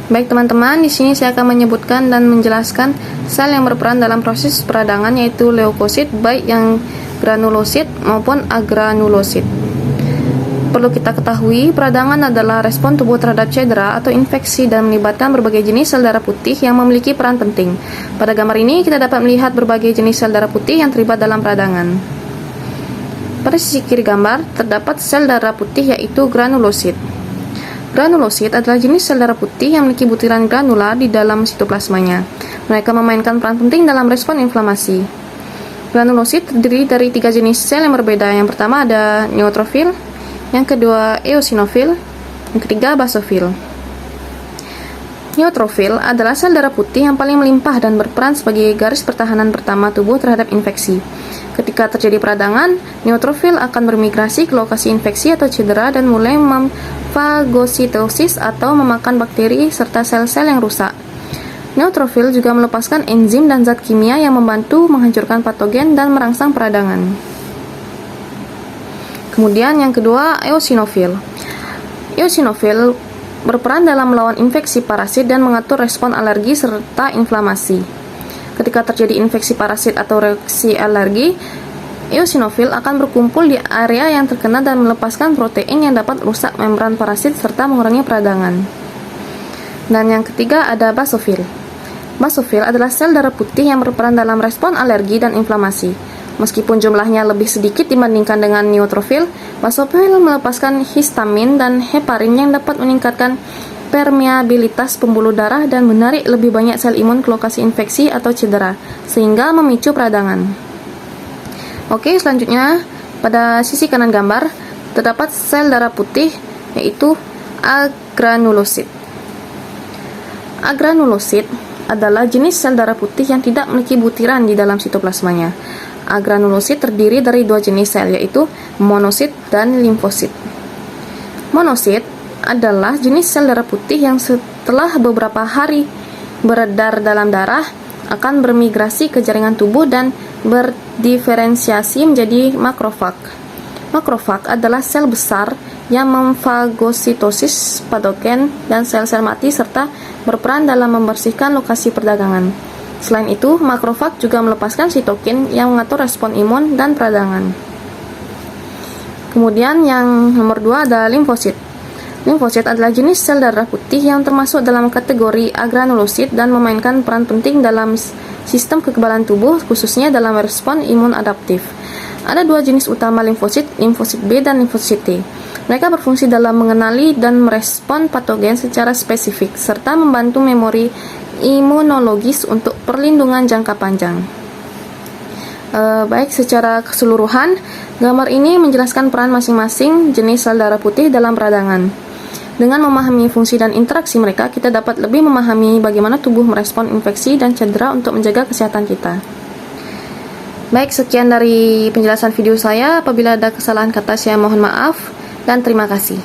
Baik teman-teman, di sini saya akan menyebutkan dan menjelaskan sel yang berperan dalam proses peradangan, yaitu leukosit, baik yang granulosit maupun agranulosit. Perlu kita ketahui, peradangan adalah respon tubuh terhadap cedera atau infeksi dan melibatkan berbagai jenis sel darah putih yang memiliki peran penting. Pada gambar ini, kita dapat melihat berbagai jenis sel darah putih yang terlibat dalam peradangan. Pada sisi kiri gambar, terdapat sel darah putih yaitu granulosit. Granulosit adalah jenis sel darah putih yang memiliki butiran granula di dalam sitoplasmanya. Mereka memainkan peran penting dalam respon inflamasi. Granulosit terdiri dari 3 jenis sel yang berbeda. Yang pertama ada neutrofil, yang kedua eosinofil, yang ketiga basofil. Neutrofil adalah sel darah putih yang paling melimpah dan berperan sebagai garis pertahanan pertama tubuh terhadap infeksi. Ketika terjadi peradangan, neutrofil akan bermigrasi ke lokasi infeksi atau cedera dan mulai memfagositosis atau memakan bakteri serta sel-sel yang rusak. Neutrofil juga melepaskan enzim dan zat kimia yang membantu menghancurkan patogen dan merangsang peradangan. Kemudian yang kedua, eosinofil. Eosinofil berperan dalam melawan infeksi parasit dan mengatur respon alergi serta inflamasi. Ketika terjadi infeksi parasit atau reaksi alergi, eosinofil akan berkumpul di area yang terkena dan melepaskan protein yang dapat merusak membran parasit serta mengurangi peradangan. Dan yang ketiga ada basofil. Basofil adalah sel darah putih yang berperan dalam respon alergi dan inflamasi. Meskipun jumlahnya lebih sedikit dibandingkan dengan neutrofil, basofil melepaskan histamin dan heparin yang dapat meningkatkan permeabilitas pembuluh darah dan menarik lebih banyak sel imun ke lokasi infeksi atau cedera, sehingga memicu peradangan. Oke, selanjutnya pada sisi kanan gambar terdapat sel darah putih yaitu agranulosit. Agranulosit adalah jenis sel darah putih yang tidak memiliki butiran di dalam sitoplasmanya. Agranulosit terdiri dari 2 jenis sel, yaitu monosit dan limfosit. Monosit adalah jenis sel darah putih yang setelah beberapa hari beredar dalam darah akan bermigrasi ke jaringan tubuh dan berdiferensiasi menjadi makrofag. Makrofag adalah sel besar yang memfagositosis patogen dan sel-sel mati serta berperan dalam membersihkan lokasi perdagangan. Selain itu, makrofag juga melepaskan sitokin yang mengatur respon imun dan peradangan. Kemudian yang nomor 2 ada limfosit. Limfosit adalah jenis sel darah putih yang termasuk dalam kategori agranulosit dan memainkan peran penting dalam sistem kekebalan tubuh, khususnya dalam respon imun adaptif. Ada 2 jenis utama limfosit, limfosit B dan limfosit T. Mereka berfungsi dalam mengenali dan merespon patogen secara spesifik, serta membantu memori imunologis untuk perlindungan jangka panjang. Baik, secara keseluruhan, gambar ini menjelaskan peran masing-masing jenis sel darah putih dalam peradangan. Dengan memahami fungsi dan interaksi mereka, kita dapat lebih memahami bagaimana tubuh merespon infeksi dan cedera untuk menjaga kesehatan kita. Baik, sekian dari penjelasan video saya. Apabila ada kesalahan kata, saya mohon maaf dan terima kasih.